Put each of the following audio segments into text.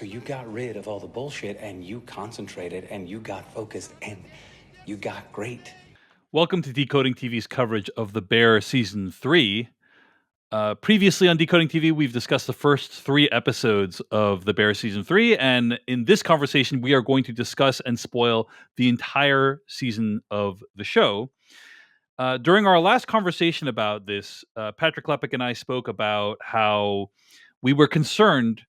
So you got rid of all the bullshit and you concentrated and you got focused and you got great. Welcome to Decoding TV's coverage of The Bear Season 3. Previously on Decoding TV, we've discussed the first 3 episodes of The Bear Season 3, and in this conversation, we are going to discuss and spoil the entire season of the show. During our last conversation about this, Patrick Klepek and I spoke about how we were concerned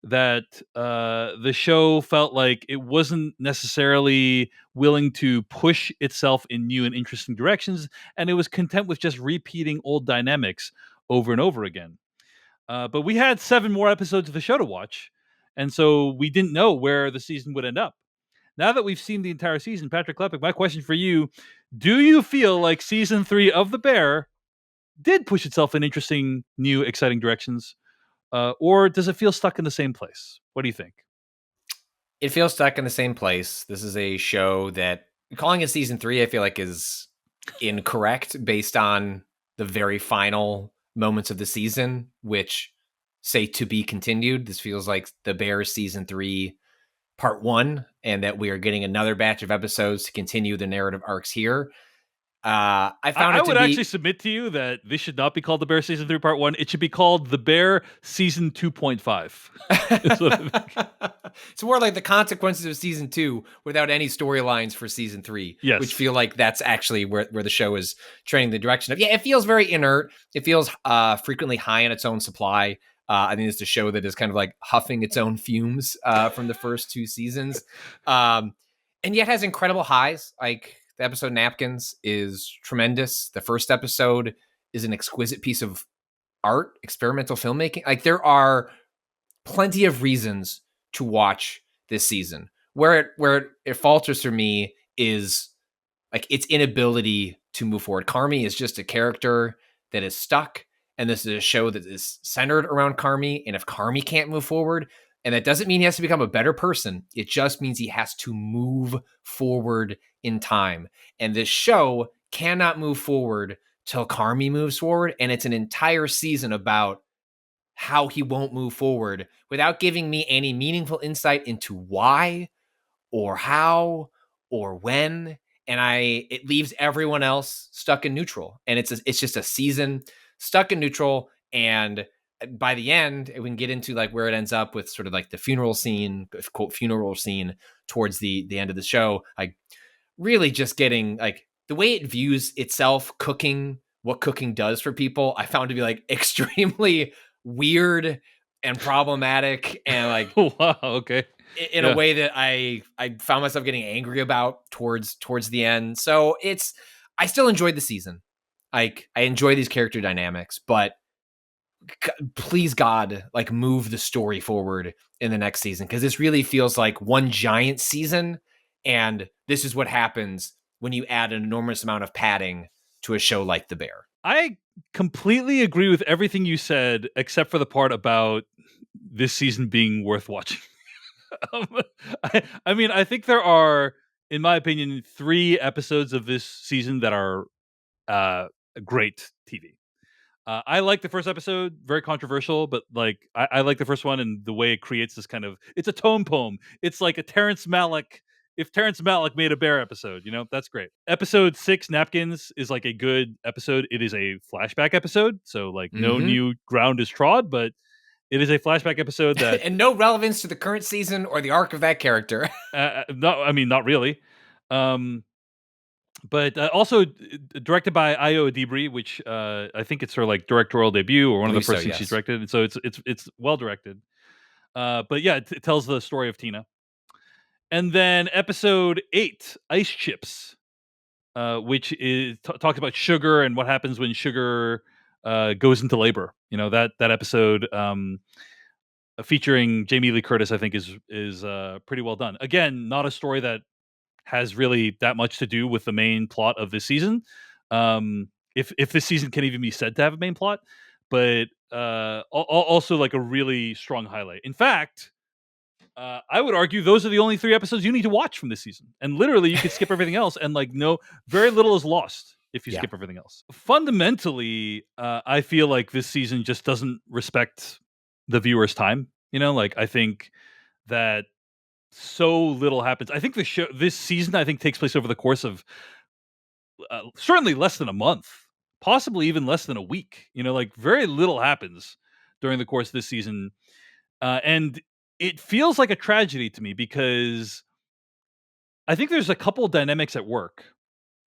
that the show felt like it wasn't necessarily willing to push itself in new and interesting directions, and it was content with just repeating old dynamics over and over again. But we had 7 more episodes of the show to watch, and so we didn't know where the season would end up. Now that we've seen the entire season, Patrick Klepek, my question for you, do you feel like season 3 of The Bear did push itself in interesting, new, exciting directions? Or does it feel stuck in the same place? What do you think? It feels stuck in the same place. This is a show that calling it season 3, I feel like is incorrect based on the very final moments of the season, which say to be continued. This feels like The Bear season 3 part 1, and that we are getting another batch of episodes to continue the narrative arcs here. I would actually submit to you that this should not be called The Bear Season 3 Part 1. It should be called The Bear Season 2.5. It's more like the consequences of season 2 without any storylines for season 3. Yes. Which feel like that's actually where the show is trending the direction of. Yeah, it feels very inert. It feels frequently high in its own supply. I think it's a show that is kind of like huffing its own fumes from the first 2 seasons. And yet has incredible highs. Like the episode Napkins is tremendous. The first episode is an exquisite piece of art, experimental filmmaking. Like there are plenty of reasons to watch this season. Where it falters for me is like its inability to move forward. Carmy is just a character that is stuck, and this is a show that is centered around Carmy. And if Carmy can't move forward, and that doesn't mean he has to become a better person, it just means he has to move forward in time. And this show cannot move forward till Carmy moves forward, and it's an entire season about how he won't move forward without giving me any meaningful insight into why or how or when. And it leaves everyone else stuck in neutral. And it's just a season stuck in neutral. And by the end, we can get into like where it ends up with sort of like the funeral scene, quote, funeral scene towards the end of the show. Like really just getting like the way it views itself, cooking, what cooking does for people, I found to be like extremely weird and problematic, and like wow, okay, in a way that I found myself getting angry about towards the end. So I still enjoyed the season. Like I enjoy these character dynamics, but please God, like move the story forward in the next season, because this really feels like one giant season, and this is what happens when you add an enormous amount of padding to a show like The Bear. I completely agree with everything you said, except for the part about this season being worth watching. I mean, I think there are, in my opinion, 3 episodes of this season that are great TV. I like the first episode, very controversial, but like I like the first one and the way it creates this kind of, it's a tone poem. It's like a Terrence Malick. If Terrence Malick made a Bear episode, that's great. Episode 6, Napkins, is like a good episode. It is a flashback episode, so like no new ground is trod, but it is a flashback episode that and no relevance to the current season or the arc of that character. not really. But also directed by Ayo Adibri, which I think it's her like directorial debut or one of the first things she's directed, and so it's well directed. But yeah, it tells the story of Tina. And then episode 8, Ice Chips, which is talks about sugar and what happens when sugar goes into labor. That episode featuring Jamie Lee Curtis, I think is pretty well done. Again, not a story that has really that much to do with the main plot of this season. If this season can even be said to have a main plot, but also like a really strong highlight. In fact, I would argue those are the only 3 episodes you need to watch from this season. And literally you could skip everything else and like very little is lost if you skip everything else. Fundamentally, I feel like this season just doesn't respect the viewer's time. Like I think that so little happens. I think this season, I think, takes place over the course of certainly less than a month, possibly even less than a week. Like very little happens during the course of this season, and it feels like a tragedy to me because I think there's a couple dynamics at work.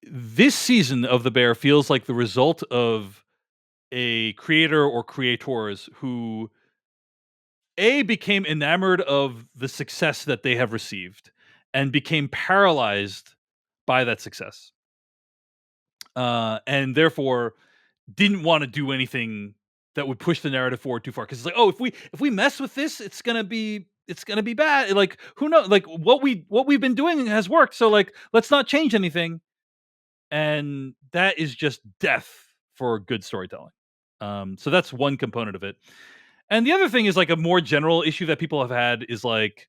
This season of The Bear feels like the result of a creator or creators who became enamored of the success that they have received and became paralyzed by that success, and therefore didn't want to do anything that would push the narrative forward too far. Because it's like, oh, if we mess with this, it's gonna be bad. Like, who knows? Like, what we've been doing has worked, so like, let's not change anything. And that is just death for good storytelling. So that's one component of it. And the other thing is like a more general issue that people have had is like,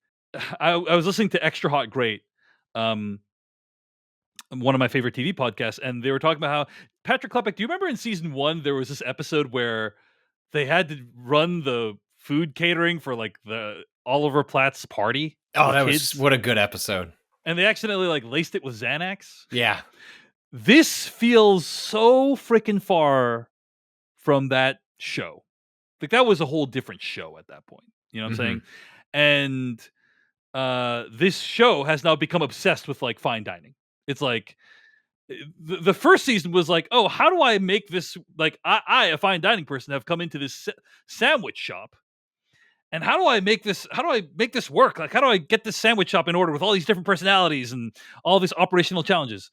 I was listening to Extra Hot Great, um, one of my favorite TV podcasts, and they were talking about how Patrick Klepek. Do you remember in season 1 there was this episode where they had to run the food catering for like the Oliver Platt's party? Oh, with that kids, was what a good episode. and they accidentally like laced it with Xanax. Yeah. This feels so freaking far from that show. Like that was a whole different show at that point. You know what I'm saying? And this show has now become obsessed with like fine dining. It's like the first season was like, oh, how do I make this like I a fine dining person have come into this sandwich shop, and how do I make this work? Like, how do I get this sandwich shop in order with all these different personalities and all these operational challenges?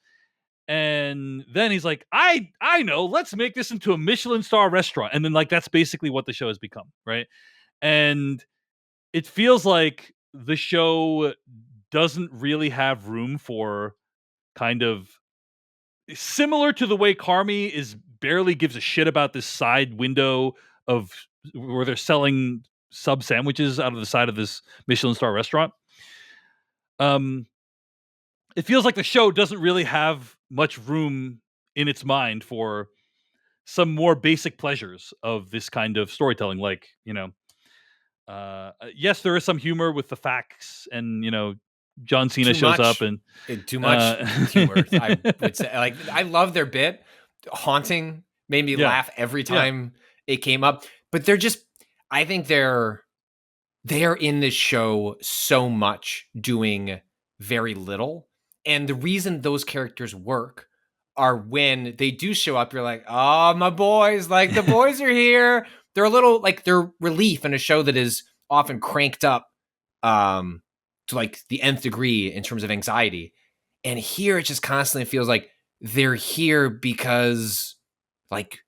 And then he's like, I know, let's make this into a Michelin star restaurant. And then like that's basically what the show has become, right? And it feels like the show doesn't really have room for kind of similar to the way Carmi is barely gives a shit about this side window of where they're selling sub sandwiches out of the side of this Michelin star restaurant. It feels like the show doesn't really have much room in its mind for some more basic pleasures of this kind of storytelling. Like, yes, there is some humor with the facts, and John Cena shows up, and too much humor. I would say, like, I love their bit. Haunting made me laugh every time it came up. But I think they're in this show so much doing very little. And the reason those characters work are when they do show up, you're like, oh, my boys, like the boys are here. They're a little like they're relief in a show that is often cranked up to like the nth degree in terms of anxiety. And here it just constantly feels like they're here because like,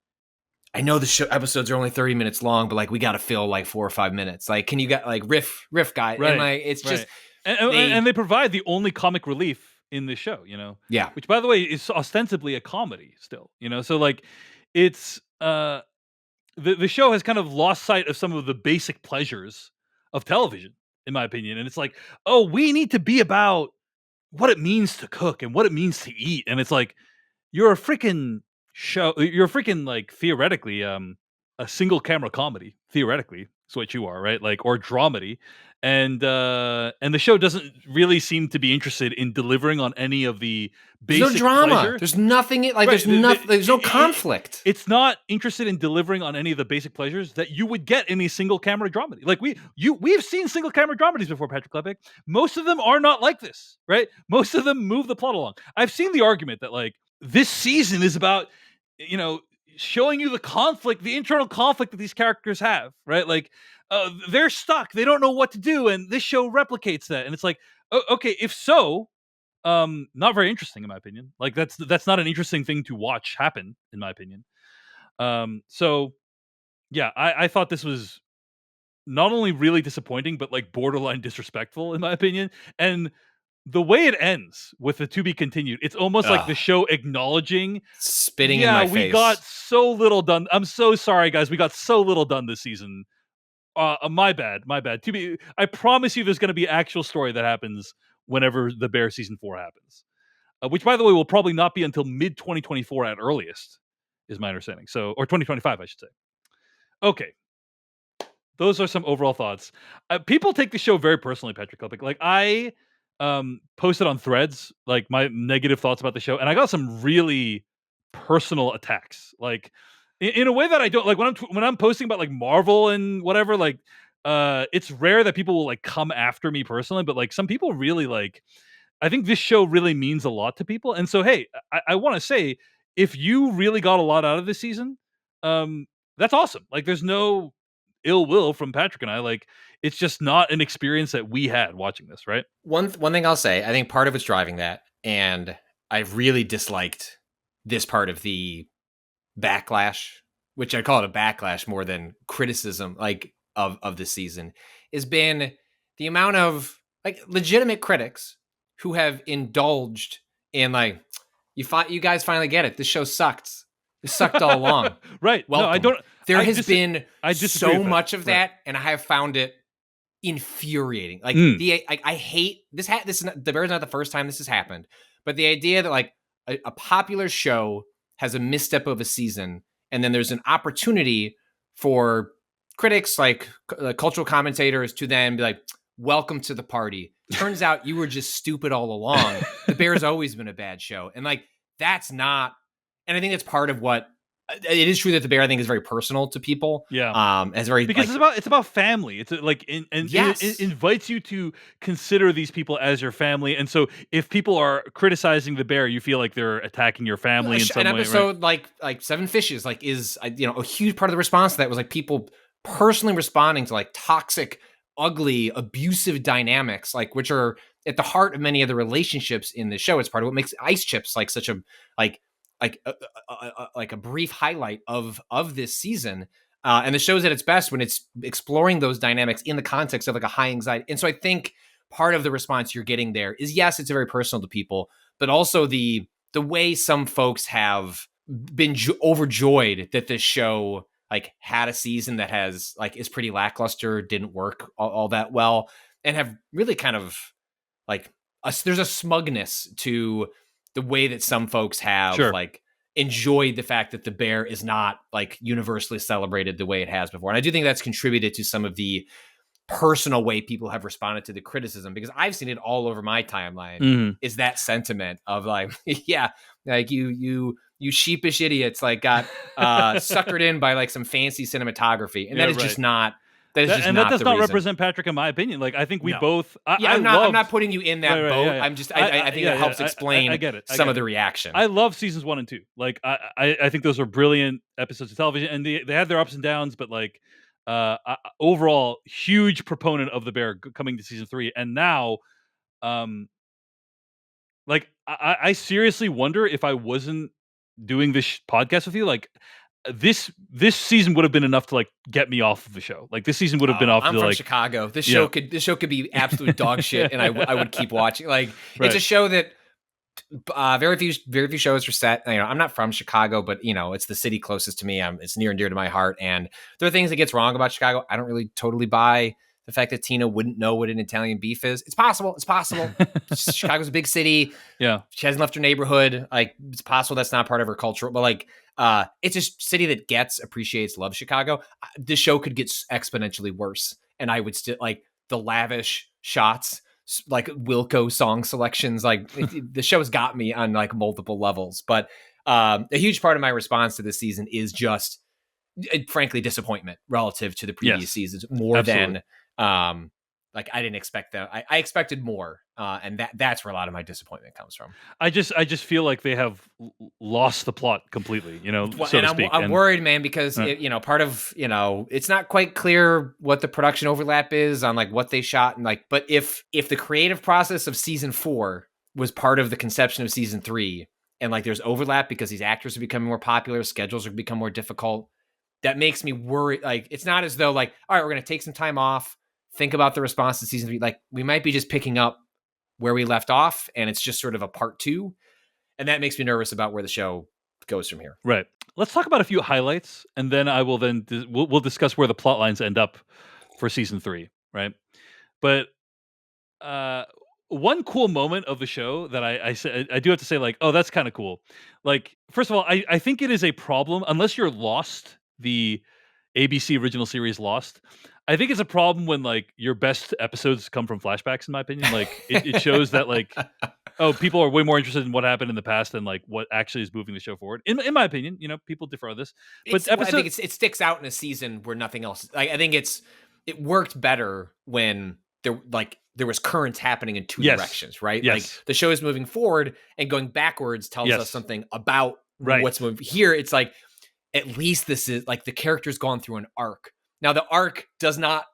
I know the show episodes are only 30 minutes long, but like we got to fill like 4 or 5 minutes. Like, can you get like riff guy? right? And like, it's just, and they provide the only comic relief in this show, yeah. Which, by the way, is ostensibly a comedy still, So like, it's the show has kind of lost sight of some of the basic pleasures of television, in my opinion. And it's like, oh, we need to be about what it means to cook and what it means to eat. And it's like, you're a freaking show. You're a freaking like theoretically a single camera comedy. Theoretically, is what you are, right? Like, or dramedy. And the show doesn't really seem to be interested in delivering on any of the basic There's no drama. pleasure. There's nothing like there's nothing. There's no conflict. It's not interested in delivering on any of the basic pleasures that you would get in a single camera dramedy. Like we've seen single camera dramedies before, Patrick Klepek. Most of them are not like this, right? Most of them move the plot along. I've seen the argument that like this season is about showing you the conflict, the internal conflict that these characters have, right? Like they're stuck, they don't know what to do, and this show replicates that. And it's like, okay, if so, not very interesting in my opinion. Like that's not an interesting thing to watch happen in my opinion. So yeah, I thought this was not only really disappointing, but like borderline disrespectful in my opinion. And the way it ends with the to be continued, it's almost like the show acknowledging spitting in my face. We got so little done. I'm so sorry, guys. We got so little done this season. My bad. I promise you there's going to be an actual story that happens whenever the Bear season 4 happens. Which, by the way, will probably not be until mid 2024 at earliest, is my understanding. So, or 2025, I should say. Okay. those are some overall thoughts. People take the show very personally, Patrick Klepek. Like I posted on Threads like my negative thoughts about the show, and I got some really personal attacks. Like in a way that I don't like when I'm posting about like Marvel and whatever. Like it's rare that people will like come after me personally, but like some people really like. I think this show really means a lot to people, and so hey, I want to say if you really got a lot out of this season, that's awesome. Like there's no ill will from Patrick and I. Like it's just not an experience that we had watching this, right? One thing I'll say, I think part of it's driving that, and I've really disliked this part of the backlash, which I call it a backlash more than criticism, like of this season, has been the amount of like legitimate critics who have indulged in like you guys finally get it. This show sucked. It sucked all along. Right. Welcome. No, I don't. There I has been so much of that, right. and I have found it infuriating. Like I hate this. This is not, the Bears not the first time this has happened, but the idea that like a popular show has a misstep of a season, and then there's an opportunity for critics, like cultural commentators, to then be like, "Welcome to the party." Turns out you were just stupid all along. The Bears always been a bad show, and like that's not. And I think that's part of what it is true that the Bear I think is very personal to people. Yeah. It's very because like, it's about family. It's like yes. it invites you to consider these people as your family. And so if people are criticizing the Bear, you feel like they're attacking your family in some way. An episode like Seven Fishes like is a huge part of the response to that was like people personally responding to like toxic, ugly, abusive dynamics, like which are at the heart of many of the relationships in the show. It's part of what makes Ice Chips like such a like a brief highlight of this season. And the show's at its best when it's exploring those dynamics in the context of like a high anxiety. And so I think part of the response you're getting there is, yes, it's very personal to people, but also the way some folks have been overjoyed that this show like had a season that has like is pretty lackluster, didn't work all that well, and have really kind of like there's a smugness to the way that some folks have like enjoyed the fact that the Bear is not like universally celebrated the way it has before. And I do think that's contributed to some of the personal way people have responded to the criticism, because I've seen it all over my timeline is that sentiment of like, yeah, like you sheepish idiots like got suckered in by like some fancy cinematography. And that is just not, that does not represent Patrick in my opinion. Like I think we both I'm not putting you in that boat. Yeah. I'm just I think it helps explain I get it. some of the reaction. I love seasons 1 and 2. Like I think those are brilliant episodes of television, and they had their ups and downs, but like overall huge proponent of the Bear coming to season 3. And now like I seriously wonder if I wasn't doing this podcast with you, like this season would have been enough to like get me off of the show. Like this season would have been off. I'm from Chicago. This show could be absolute dog shit, and I would keep watching. Like it's a show that very few shows are set. I'm not from Chicago, but it's the city closest to me. It's near and dear to my heart. And there are things that gets wrong about Chicago. I don't really totally buy the fact that Tina wouldn't know what an Italian beef is. It's possible. Chicago's a big city. Yeah. She hasn't left her neighborhood. Like it's possible that's not part of her culture, but like, it's a city that appreciates, loves Chicago. This show could get exponentially worse. And I would still like the lavish shots, like Wilco song selections. Like the show's got me on like multiple levels, but a huge part of my response to this season is just frankly disappointment relative to the previous seasons more than like I didn't expect that. I expected more, and that's where a lot of my disappointment comes from. I just feel like they have lost the plot completely, so to speak. I'm worried, man, because part of it's not quite clear what the production overlap is on like what they shot and like. But if the creative process of season 4 was part of the conception of season 3, and like there's overlap because these actors are becoming more popular, schedules are becoming more difficult, that makes me worry. Like it's not as though like, all right, we're gonna take some time off, think about the response to season 3. Like we might be just picking up where we left off, and it's just sort of a part 2. And that makes me nervous about where the show goes from here. Right. Let's talk about a few highlights, and then I will we'll discuss where the plot lines end up for season 3. Right. But one cool moment of the show that I do have to say, like, oh, that's kind of cool. Like, first of all, I think it is a problem unless you're lost. ABC original series Lost. I think it's a problem when like your best episodes come from flashbacks, in my opinion. Like it shows that like, oh, people are way more interested in what happened in the past than like what actually is moving the show forward. In my opinion, people differ on this. But I think it sticks out in a season where nothing else. Like, I think it worked better when there was currents happening in two directions, right? Yes. Like the show is moving forward and going backwards tells us something about what's moving. Here, it's like at least this is like the character's gone through an arc. Now the arc does not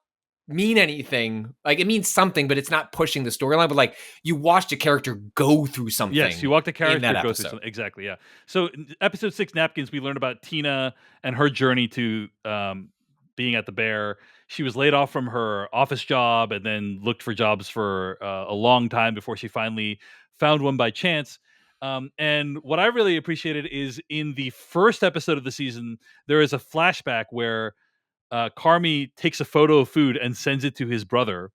mean anything. Like it means something, but it's not pushing the storyline. But like you watched a character go through something. Yes, you walked a character go through something. Exactly. Yeah. So in episode 6, Napkins, we learned about Tina and her journey to being at the Bear. She was laid off from her office job and then looked for jobs for a long time before she finally found one by chance. And what I really appreciated is in the first episode of the season, there is a flashback where Carmi takes a photo of food and sends it to his brother.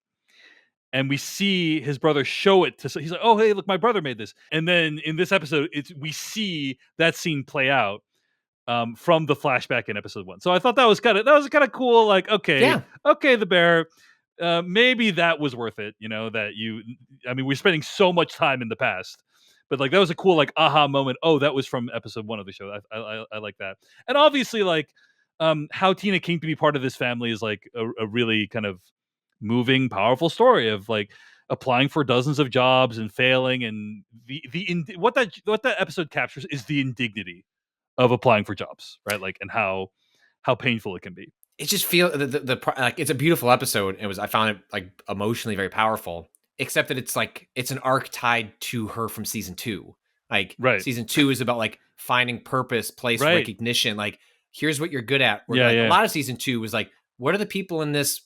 And we see his brother show it to. He's like, "Oh, hey, look, my brother made this." And then in this episode, we see that scene play out from the flashback in episode 1. So I thought that was kind of cool. Like, okay, the Bear, maybe that was worth it. We're spending so much time in the past, but like that was a cool like aha moment. Oh, that was from episode 1 of the show. I like that. And obviously, like how Tina came to be part of this family is like a really kind of moving, powerful story of like applying for dozens of jobs and failing, and what that episode captures is the indignity of applying for jobs, right? Like, and how painful it can be. It just feels like it's a beautiful episode. I found it like emotionally very powerful, except that it's an arc tied to her from season 2. Like season 2 is about like finding purpose, place, recognition. Like, here's what you're good at. A lot of season 2 was like, what are the people in this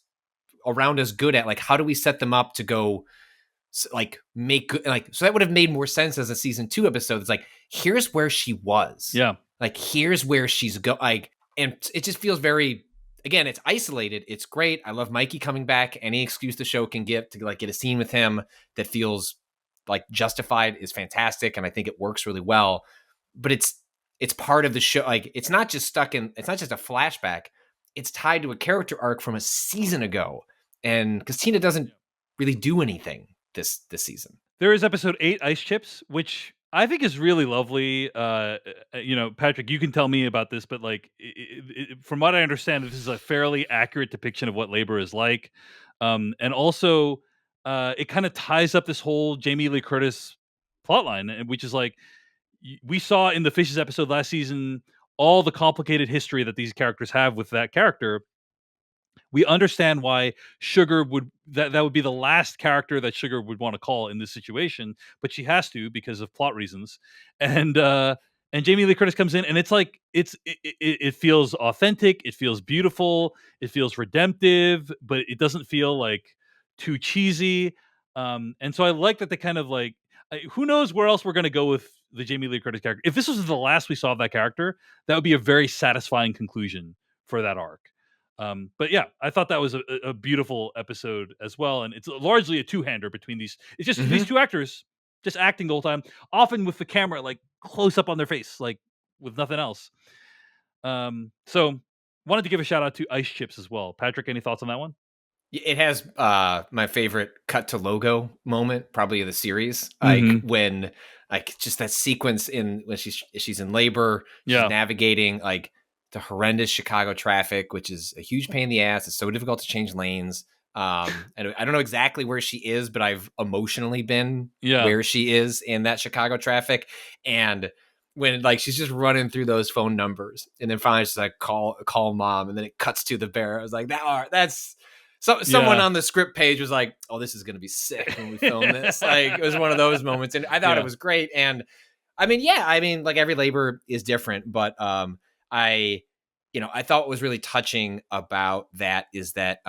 around us good at? Like, how do we set them up to go like make good, like, so that would have made more sense as a season 2 episode. It's like, here's where she was. Like, here's where she's like, and it just feels very, again, it's isolated. It's great. I love Mikey coming back. Any excuse the show can give to like get a scene with him that feels like justified is fantastic. And I think it works really well, but it's part of the show. Like, it's not just a flashback. It's tied to a character arc from a season ago. And because Tina doesn't really do anything this season. There is episode 8, Ice Chips, which I think is really lovely. Patrick, you can tell me about this, but like, from what I understand, this is a fairly accurate depiction of what labor is like. And also, it kind of ties up this whole Jamie Lee Curtis plotline, which is like, we saw in the Fishes episode last season, all the complicated history that these characters have with that character. We understand why Sugar would be the last character that Sugar would want to call in this situation, but she has to because of plot reasons. And Jamie Lee Curtis comes in, and it's like it feels authentic, it feels beautiful, it feels redemptive, but it doesn't feel like too cheesy. And so I like that they kind of like, who knows where else we're going to go with the Jamie Lee Curtis character. If this was the last we saw of that character, that would be a very satisfying conclusion for that arc. But yeah, I thought that was a beautiful episode as well. And it's largely a two-hander between these. It's just these two actors just acting the whole time, often with the camera like close up on their face, like with nothing else. So wanted to give a shout out to Ice Chips as well. Patrick, any thoughts on that one? It has my favorite cut to logo moment, probably of the series. Like when like just that sequence when she's in labor, she's navigating like the horrendous Chicago traffic, which is a huge pain in the ass. It's so difficult to change lanes. And I don't know exactly where she is, but I've emotionally been where she is in that Chicago traffic. And when like she's just running through those phone numbers, and then finally she's like call mom, and then it cuts to the Bear. I was like, that's someone on the script page was like, oh, this is gonna be sick when we film this. Like, it was one of those moments, and I thought it was great. And I mean, like every labor is different, but I thought what was really touching about that is that,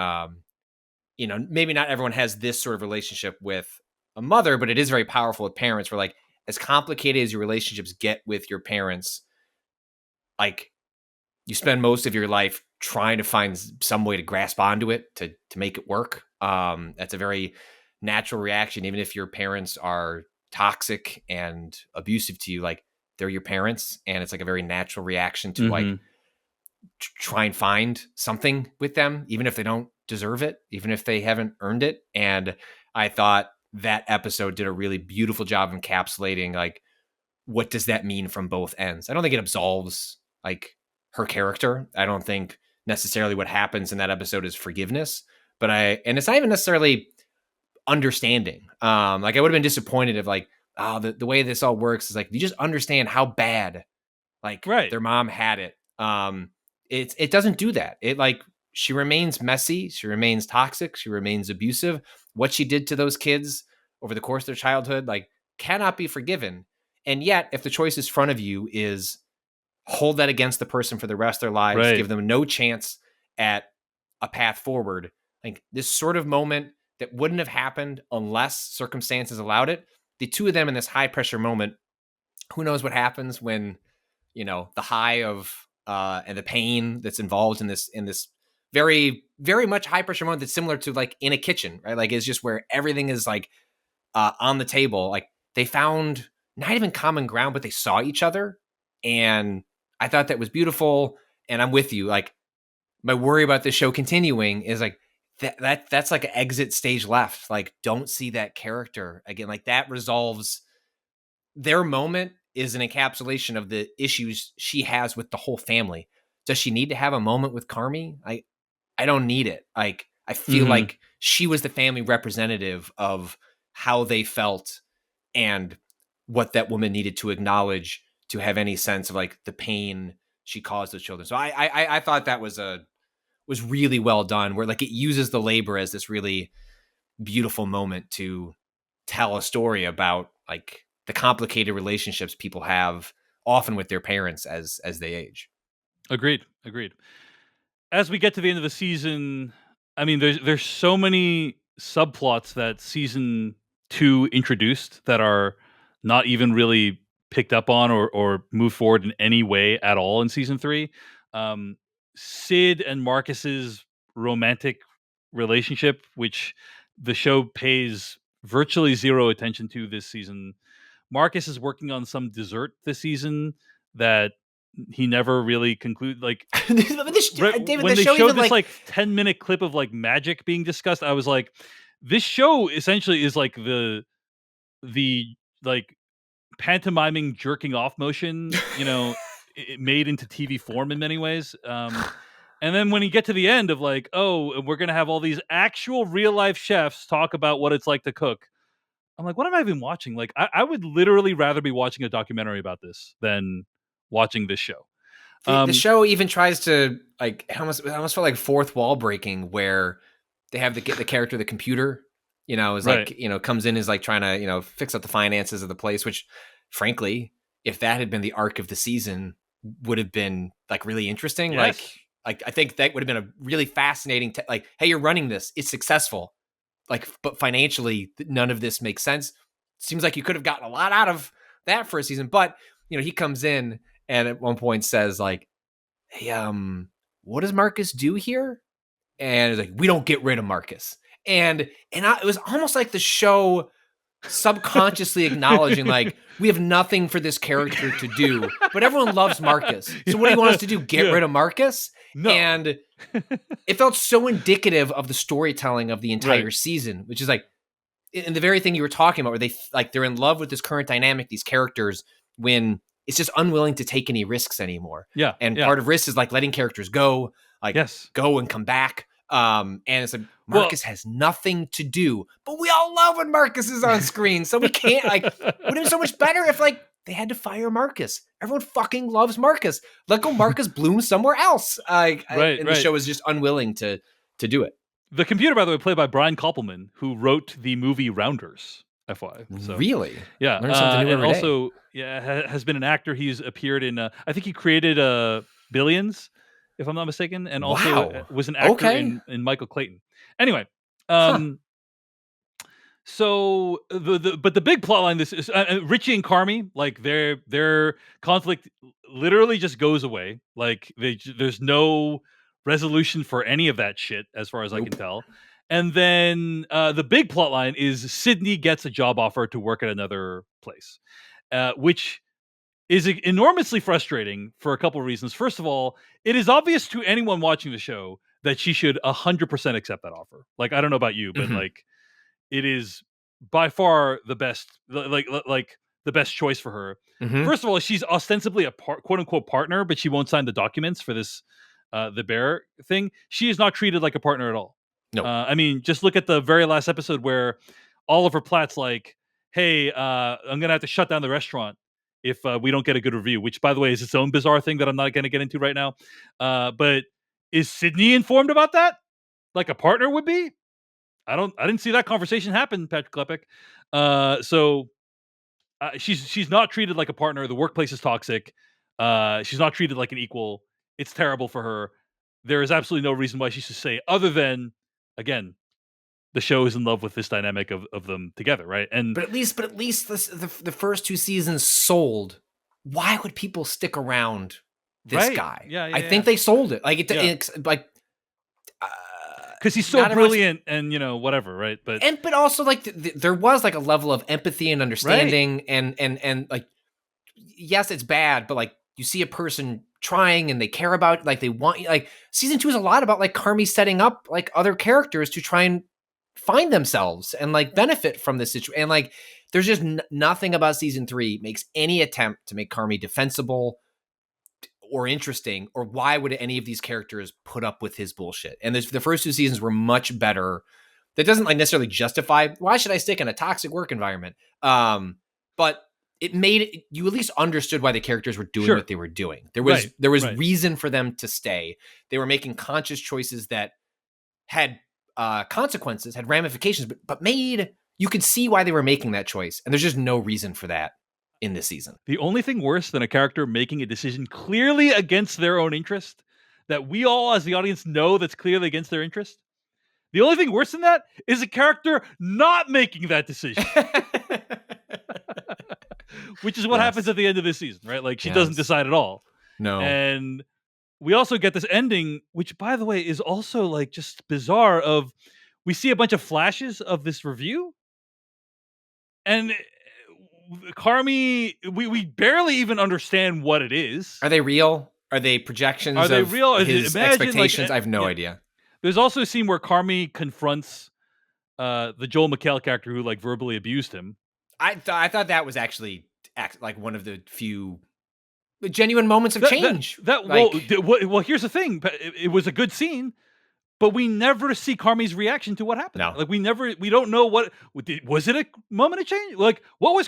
maybe not everyone has this sort of relationship with a mother, but it is very powerful with parents where like, as complicated as your relationships get with your parents, like you spend most of your life trying to find some way to grasp onto it, to make it work. That's a very natural reaction, even if your parents are toxic and abusive to you, like they're your parents. And it's like a very natural reaction to like, try and find something with them, even if they don't deserve it, even if they haven't earned it. And I thought that episode did a really beautiful job of encapsulating like what does that mean from both ends. I don't think it absolves like her character. I don't think necessarily what happens in that episode is forgiveness, but and it's not even necessarily understanding. Like I would have been disappointed if like, oh, the way this all works is like you just understand how bad like their mom had it. It doesn't do that. It like she remains messy, she remains toxic, she remains abusive. What she did to those kids over the course of their childhood like cannot be forgiven. And yet, if the choice in front of you is hold that against the person for the rest of their lives, give them no chance at a path forward, like this sort of moment that wouldn't have happened unless circumstances allowed it. The two of them in this high pressure moment, who knows what happens when, you know, the high of and the pain that's involved in this very, very much high pressure moment that's similar to like in a kitchen, right? Like it's just where everything is like on the table. Like they found not even common ground, but they saw each other. And I thought that was beautiful. And I'm with you. Like my worry about this show continuing is like that's like an exit stage left. Like don't see that character again. Like that resolves their moment is an encapsulation of the issues she has with the whole family. Does she need to have a moment with Carmi? I don't need it. Like I feel like she was the family representative of how they felt and what that woman needed to acknowledge to have any sense of like the pain she caused those children. So I thought that was really well done, where like it uses the labor as this really beautiful moment to tell a story about like the complicated relationships people have often with their parents as they age. Agreed. As we get to the end of the season, I mean, there's so many subplots that season 2 introduced that are not even really picked up on or move forward in any way at all in season 3. Sid and Marcus's romantic relationship, which the show pays virtually zero attention to this season. Marcus is working on some dessert this season that he never really concluded. Like David, when they showed this like 10-minute clip of like magic being discussed, I was like, this show essentially is like the like pantomiming jerking off motion, you know, it made into TV form in many ways. And then when you get to the end of like, oh, we're gonna have all these actual real life chefs talk about what it's like to cook. I'm like, what am I even watching? Like, I would literally rather be watching a documentary about this than watching this show. The show even tries to like it almost felt like fourth wall breaking, where they have the character, the computer, you know, is like, you know, comes in, is like trying to, you know, fix up the finances of the place, which frankly, if that had been the arc of the season, would have been like really interesting. Yes. Like I think that would have been a really fascinating, like, hey, you're running this, it's successful. Like, but financially, none of this makes sense. Seems like you could have gotten a lot out of that for a season. But, you know, he comes in and at one point says like, hey, what does Marcus do here? And it's like, we don't get rid of Marcus. And it was almost like the show subconsciously acknowledging like, we have nothing for this character to do, but everyone loves Marcus. So what do you want us to do? Get rid of Marcus? No. And it felt so indicative of the storytelling of the entire season, which is like, in the very thing you were talking about, where they're in love with this current dynamic, these characters, when it's just unwilling to take any risks anymore. Yeah. And part of risk is like letting characters go, like go and come back. And it's like Marcus has nothing to do, but we all love when Marcus is on screen. So we can't like, would have been so much better if like they had to fire Marcus. Everyone fucking loves Marcus. Let go Marcus bloom somewhere else. And the show is just unwilling to do it. The computer, by the way, played by Brian Koppelman, who wrote the movie Rounders. FY. So, really? Yeah. Learn something new and every also, has been an actor. He's appeared in, I think he created Billions, if I'm not mistaken, and also was an actor in Michael Clayton. Anyway, so but the big plotline this is Richie and Carmi, like their conflict literally just goes away. Like there's no resolution for any of that shit as far as I can tell. And then the big plotline is Sydney gets a job offer to work at another place, which is enormously frustrating for a couple of reasons. First of all, it is obvious to anyone watching the show that she should 100% accept that offer. Like, I don't know about you, but like, it is by far the best, like the best choice for her. First of all, she's ostensibly a quote unquote partner, but she won't sign the documents for this, the bear thing. She is not treated like a partner at all. No. I mean, just look at the very last episode where Oliver Platt's like, hey, I'm going to have to shut down the restaurant if we don't get a good review, which, by the way, is its own bizarre thing that I'm not going to get into right now. But is Sydney informed about that? Like a partner would be? I didn't see that conversation happen, Patrick Klepek. So she's not treated like a partner. The workplace is toxic. She's not treated like an equal. It's terrible for her. There is absolutely no reason why she should stay, other than, again, the show is in love with this dynamic of them together, right? And but at least the first 2 seasons sold. Why would people stick around this guy? Yeah, I think they sold it. Like it's like because he's so brilliant and whatever, right? But also like there was like a level of empathy and understanding, and like, yes, it's bad, but like you see a person trying and they care about, like they want, like season 2 is a lot about like Carmy setting up like other characters to try and find themselves and like benefit from this situation. And like there's just nothing about season 3 makes any attempt to make Carmy defensible or interesting, or why would any of these characters put up with his bullshit? And the first 2 seasons were much better. That doesn't like necessarily justify why should I stick in a toxic work environment. But it made it, you at least understood why the characters were doing what they were doing. There was reason for them to stay. They were making conscious choices that had consequences, had ramifications, but made, you could see why they were making that choice. And there's just no reason for that in this season. The only thing worse than a character making a decision clearly against their own interest, that we all as the audience know that's clearly against their interest, the only thing worse than that is a character not making that decision. Which is what happens at the end of this season, right? Like, she doesn't decide at all. No. And we also get this ending, which, by the way, is also like just bizarre, of we see a bunch of flashes of this review, and Carmy, we barely even understand what it is. Are they real? Are they projections? Are they real? His expectations? I have no idea. There's also a scene where Carmy confronts the Joel McHale character who like verbally abused him. I thought that was actually like one of the few genuine moments of change. Well, here's the thing. It was a good scene, but we never see Carmy's reaction to what happened. No. Like we don't know was it a moment of change? Like what was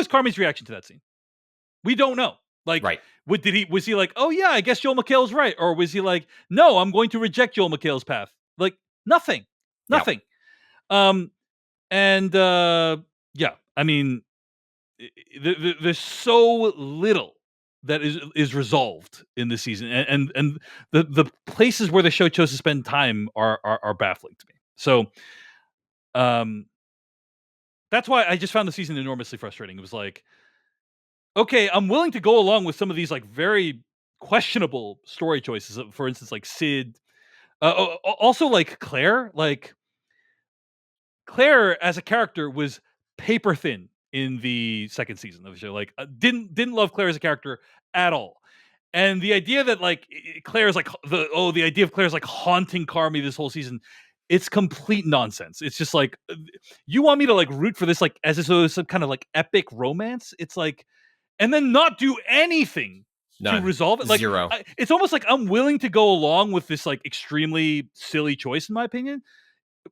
Carmy's reaction to that scene? We don't know. Like, was he like, oh yeah, I guess Joel McHale's right? Or was he like, no, I'm going to reject Joel McHale's path? Like nothing. Yep. Yeah, I mean, there's so little that is resolved in this season, and the places where the show chose to spend time are baffling to me. So, that's why I just found the season enormously frustrating. It was like, okay, I'm willing to go along with some of these like very questionable story choices. For instance, like Sid, also like Claire. Like Claire as a character was paper thin in the second season of the show. Like didn't love Claire as a character at all. And the idea that like Claire is like the idea of Claire is like haunting Carmy this whole season, it's complete nonsense. It's just like, you want me to like root for this like as if it was some kind of like epic romance. It's like, and then not do anything to resolve it. Like zero. It's almost like I'm willing to go along with this like extremely silly choice, in my opinion,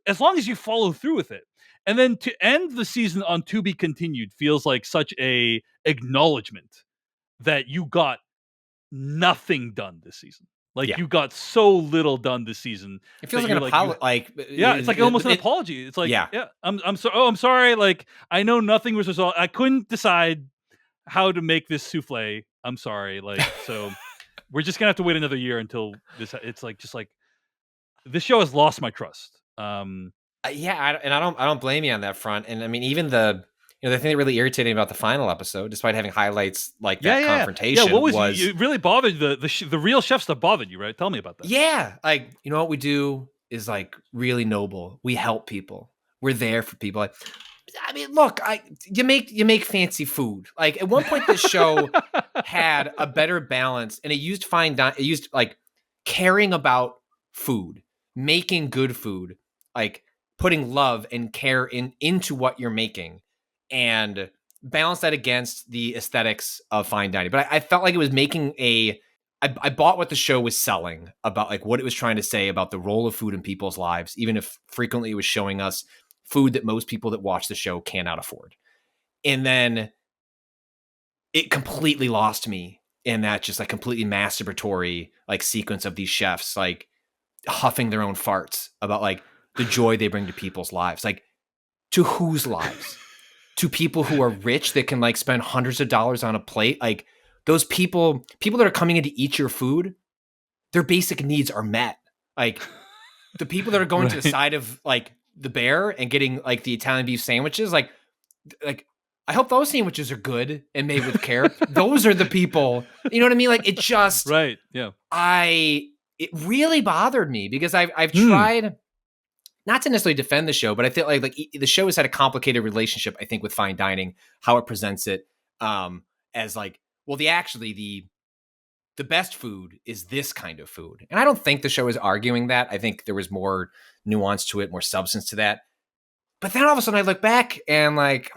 as long as you follow through with it. And then to end the season on "to be continued" feels like such a acknowledgement that you got nothing done this season. Like you got so little done this season. It feels like an apology. It's like almost an apology. It's like, I'm sorry. Oh, I'm sorry. Like, I know nothing was resolved. I couldn't decide how to make this souffle. I'm sorry. Like, so we're just gonna have to wait another year until this. It's like just like this show has lost my trust. I don't blame you on that front. And I mean, even the thing that really irritated me about the final episode, despite having highlights like that confrontation, what was it really bothered the real chef stuff bothered you, right? Tell me about that. Yeah, like what we do is like really noble. We help people. We're there for people. Like, mean, look, you make fancy food. Like at one point, the show had a better balance, and it used it used like caring about food, making good food, like putting love and care into what you're making, and balance that against the aesthetics of fine dining. But I felt like it was making I bought what the show was selling about, like what it was trying to say about the role of food in people's lives, even if frequently it was showing us food that most people that watch the show cannot afford. And then it completely lost me in that just like completely masturbatory like sequence of these chefs like huffing their own farts about like the joy they bring to people's lives. Like, to whose lives? To people who are rich that can like spend hundreds of dollars on a plate. Like those people that are coming in to eat your food, their basic needs are met. Like the people that are going to the side of like the Bear and getting like the Italian beef sandwiches, like I hope those sandwiches are good and made with care. Those are the people, you know what I mean? Like it just, right. Yeah. It really bothered me because I've tried not to necessarily defend the show, but I feel like the show has had a complicated relationship, I think, with fine dining, how it presents it as like, well, the best food is this kind of food. And I don't think the show is arguing that. I think there was more nuance to it, more substance to that. But then all of a sudden I look back and I'm like,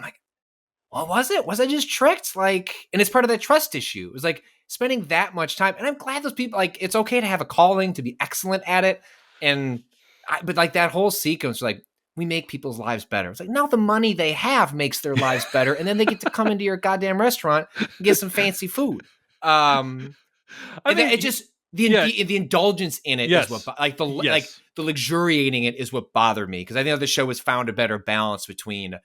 what was it? Was I just tricked? Like, and it's part of that trust issue. It was like spending that much time. And I'm glad those people, like, it's okay to have a calling, to be excellent at it. But like that whole sequence, like, we make people's lives better. It's like, now the money they have makes their lives better. And then they get to come into your goddamn restaurant and get some fancy food. I mean, it just, the indulgence in it is what, like the luxuriating it is what bothered me. Cause I think the show has found a better balance between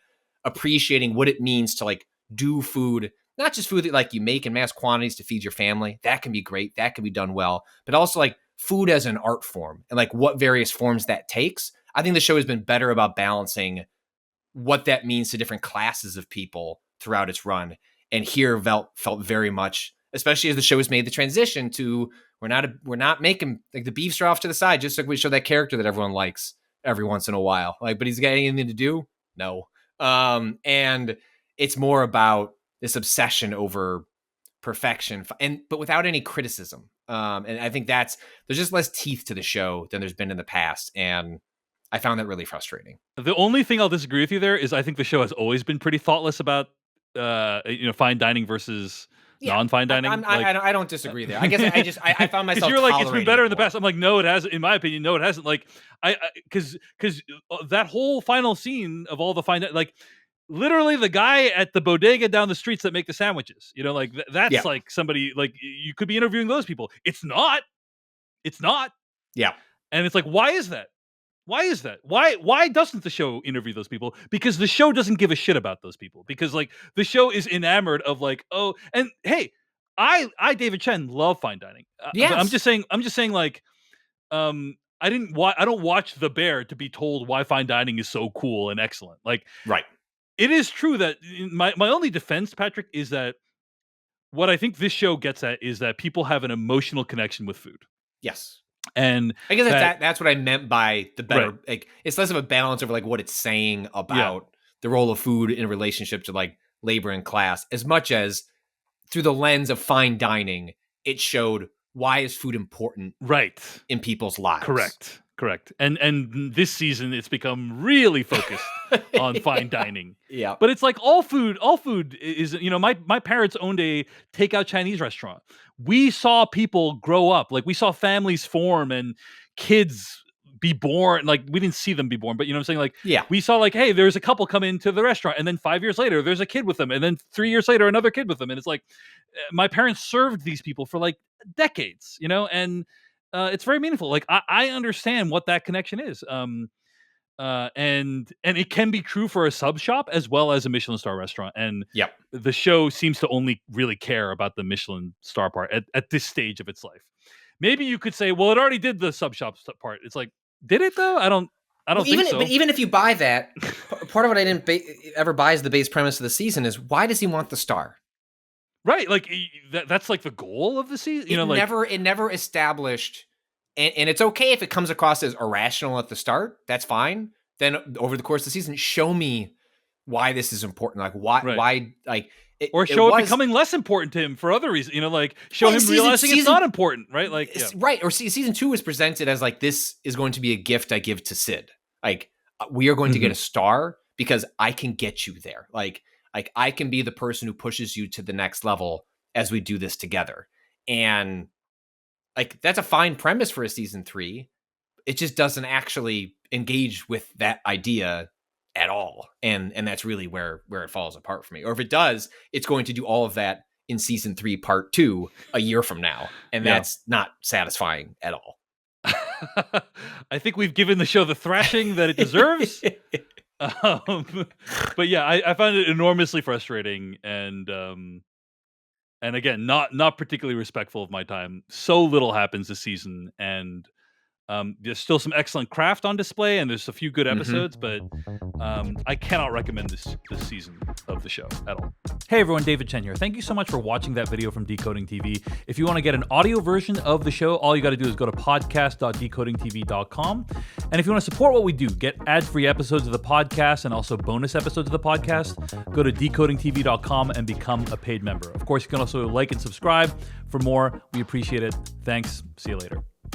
appreciating what it means to like do food, not just food that like you make in mass quantities to feed your family. That can be great. That can be done well, but also like food as an art form and like what various forms that takes. I think the show has been better about balancing what that means to different classes of people throughout its run. And here felt very much, especially as the show has made the transition to, we're not making like the beefs are off to the side, just like we show that character that everyone likes every once in a while. Like, but he's got anything to do? No. And it's more about this obsession over perfection but without any criticism. And I think there's just less teeth to the show than there's been in the past. And I found that really frustrating. The only thing I'll disagree with you there is I think the show has always been pretty thoughtless about, fine dining versus non-fine dining. I don't disagree there. I guess I found myself. You're like, it's been better in the past. I'm like, no, it hasn't. In my opinion, no, it hasn't. Like, because that whole final scene of all the fine, like, literally the guy at the bodega down the streets that make the sandwiches. You know, like that's like somebody like you could be interviewing those people. It's not. Yeah. And it's like, why is that? Why is that? Why doesn't the show interview those people? Because the show doesn't give a shit about those people. Because like the show is enamored of like, oh, and hey, I David Chen love fine dining. Yes. I'm just saying like, I don't watch The Bear to be told why fine dining is so cool and excellent. Like, right. It is true that my only defense, Patrick, is that what I think this show gets at is that people have an emotional connection with food. Yes. And I guess that's what I meant by the better. Right. Like, it's less of a balance over like what it's saying about the role of food in relationship to like labor and class, as much as through the lens of fine dining, it showed why is food important, right, in people's lives. Correct. And this season it's become really focused on fine dining. Yeah. But it's like all food is, my parents owned a takeout Chinese restaurant. We saw people grow up, like we saw families form and kids be born. Like we didn't see them be born, but you know what I'm saying? Like, we saw like, hey, there's a couple come into the restaurant and then 5 years later, there's a kid with them. And then 3 years later, another kid with them. And it's like, my parents served these people for like decades, and it's very meaningful. Like I understand what that connection is. And it can be true for a sub shop as well as a Michelin star restaurant. And the show seems to only really care about the Michelin star part at this stage of its life. Maybe you could say, well, it already did the sub shop part. It's like, did it though? I don't think so. But even if you buy that, part of what I didn't ever buy as the base premise of the season is, why does he want the star? Right, like that's like the goal of the season. It never established, and it's okay if it comes across as irrational at the start. That's fine. Then over the course of the season, show me why this is important. Like why like or show it becoming less important to him for other reasons, like show him realizing it's not important, right? Like, right. Or season 2 was presented as like, this is going to be a gift I give to Sid. Like, we are going to get a star because I can get you there. Like I can be the person who pushes you to the next level as we do this together. And like, that's a fine premise for a season 3. It just doesn't actually engage with that idea at all. And that's really where it falls apart for me. Or if it does, it's going to do all of that in season 3, part 2, a year from now. And that's not satisfying at all. I think we've given the show the thrashing that it deserves. But yeah, I found it enormously frustrating and again, not particularly respectful of my time. So little happens this season, and there's still some excellent craft on display, and there's a few good episodes, but I cannot recommend this season of the show at all. Hey everyone, David Chen here. Thank you so much for watching that video from Decoding TV. If you want to get an audio version of the show, all you got to do is go to podcast.decodingtv.com. And if you want to support what we do, get ad-free episodes of the podcast and also bonus episodes of the podcast, go to decodingtv.com and become a paid member. Of course, you can also like and subscribe for more. We appreciate it. Thanks. See you later.